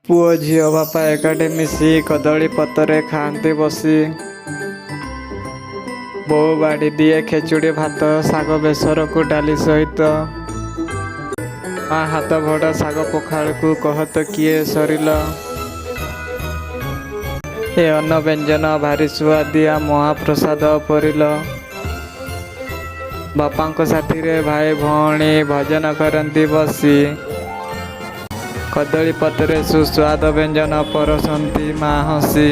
पुओ झील बापा एकाठे मिसी कदली पतरे खाती बसी। बो बाड़ी दिए खेचुड़ी भात शाग बेसर को डाली सहित। माँ हाथ भड़ा शाग पखाड़ को कहत किए सरिल। ए अन्न व्यंजन भारी सुआदिया महाप्रसाद परिल। बापांको साथी रे भाई भौणी भजन करती बसी। कदली पत्रे सुस्वाद व्यंजन परसंती माँ हसी।